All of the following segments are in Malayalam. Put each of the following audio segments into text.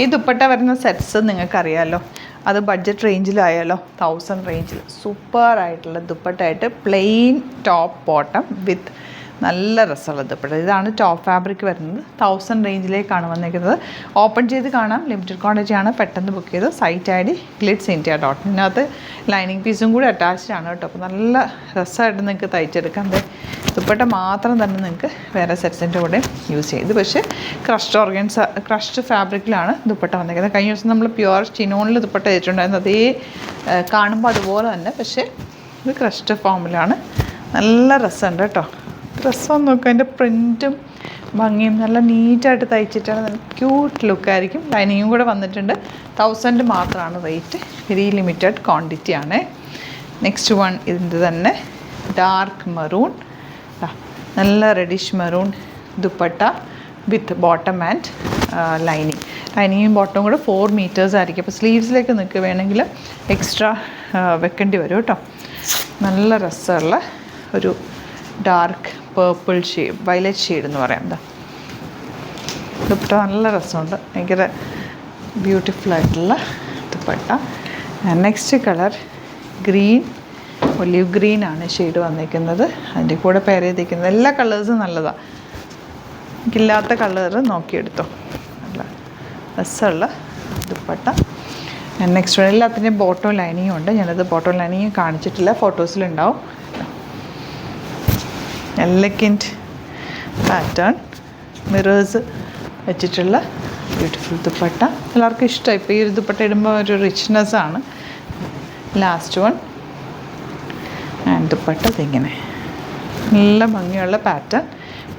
ഈ ദുപ്പട്ട വരുന്ന സെറ്റ്സ് നിങ്ങൾക്കറിയാമല്ലോ, അത് ബഡ്ജറ്റ് റേഞ്ചിലായാലോ 1000 റേഞ്ചിൽ സൂപ്പറായിട്ടുള്ള ദുപ്പട്ടയായിട്ട് പ്ലെയിൻ ടോപ്പ് ബോട്ടം വിത്ത് നല്ല രസമുള്ള ദുപ്പട്ട. ഇതാണ് ടോപ്പ് ഫാബ്രിക് വരുന്നത്. 1000 റേഞ്ചിലേക്കാണ് വന്നിരിക്കുന്നത്. ഓപ്പൺ ചെയ്ത് കാണാം, ലിമിറ്റഡ് ക്വാണ്ടിറ്റി ആണ്, പെട്ടെന്ന് ബുക്ക് ചെയ്ത്. സൈറ്റ് ഐ ഡി glitzindia.in. ഇതിനകത്ത് ലൈനിങ് പീസും കൂടി അറ്റാച്ച്ഡ് ആണ് കേട്ടോ. അപ്പോൾ നല്ല രസമായിട്ട് നിങ്ങൾക്ക് തയ്ച്ചെടുക്കാം. ദുപ്പട്ട മാത്രം തന്നെ നിങ്ങൾക്ക് വേറെ സെറ്റ്സിൻ്റെ കൂടെ യൂസ് ചെയ്യും. ഇത് പക്ഷേ ക്രഷ്ഡ് ഫാബ്രിക്കിലാണ് ദുപ്പട്ട വന്നിരിക്കുന്നത്. കഴിഞ്ഞ ദിവസം നമ്മൾ പ്യുവർ ചിനോണിൽ ദുപ്പട്ട തയ്ച്ചിട്ടുണ്ടായിരുന്നു, അതേ കാണുമ്പോൾ അതുപോലെ തന്നെ, പക്ഷേ ഇത് ക്രഷ്ഡ് ഫോമിലാണ്. നല്ല രസമുണ്ട് കേട്ടോ. ഡ്രസ്സൊന്നും നോക്കുക, അതിൻ്റെ പ്രിൻറ്റും ഭംഗിയും നല്ല നീറ്റായിട്ട് തയ്ച്ചിട്ടാണ്. നല്ല ക്യൂട്ട് ലുക്കായിരിക്കും. ലൈനിങ്ങും കൂടെ വന്നിട്ടുണ്ട്. 1000 മാത്രമാണ് റേറ്റ്. വെരി ലിമിറ്റഡ് ക്വാണ്ടിറ്റി ആണ്. നെക്സ്റ്റ് വൺ ഇതിൻ്റെ തന്നെ ഡാർക്ക് മെറൂൺ, നല്ല reddish maroon dupatta with bottom and ലൈനിങ്ങും ബോട്ടവും കൂടെ 4 മീറ്റേഴ്സ് ആയിരിക്കും. അപ്പോൾ സ്ലീവ്സിലേക്ക് നിങ്ങൾക്ക് വേണമെങ്കിൽ എക്സ്ട്രാ വെക്കേണ്ടി വരും കേട്ടോ. നല്ല രസമുള്ള ഒരു dark purple shade, violet shade എന്ന് പറയാം. എന്താ ദുപ്പട്ട നല്ല രസമുണ്ട്, ഭയങ്കര ബ്യൂട്ടിഫുള്ളായിട്ടുള്ള dupatta. Next colour green, olive green ആണ് ഷെയ്ഡ് വന്നിരിക്കുന്നത്. അതിൻ്റെ കൂടെ പെയർ ചെയ്തിരിക്കുന്നത് എല്ലാ കളേഴ്സും നല്ലതാണ്. എനിക്കില്ലാത്ത കളർ നോക്കിയെടുത്തോ. നല്ല രസമുള്ള ദുപ്പട്ട. നെക്സ്റ്റ് എല്ലാത്തിൻ്റെയും ബോട്ടം ലൈനിങ്ങും ഉണ്ട്. ഞാനത് ബോട്ടം ലൈനിങ് കാണിച്ചിട്ടില്ല, ഫോട്ടോസിലുണ്ടാവും. എലഗൻറ്റ് പാറ്റേൺ മിറേഴ്സ് വെച്ചിട്ടുള്ള ബ്യൂട്ടിഫുൾ ദുപ്പട്ട. എല്ലാവർക്കും ഇഷ്ടമായി. ഇപ്പോൾ ഈ ഒരു ദുപ്പട്ട ഇടുമ്പോൾ ഒരു റിച്ച്നെസ്സാണ്. ലാസ്റ്റ് വൺ ആൻഡ് ദുപ്പട്ട ഇതിങ്ങനെ നല്ല ഭംഗിയുള്ള പാറ്റേൺ,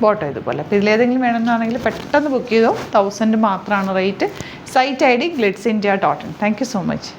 ബോട്ടം ഇതുപോലെ. അപ്പോൾ ഇതിലേതെങ്കിലും വേണമെന്നാണെങ്കിൽ പെട്ടെന്ന് ബുക്ക് ചെയ്തോ. 1000 മാത്രമാണ് റേറ്റ്. സൈറ്റ് ഐ ഡി glitzindia.in. Thank you so much.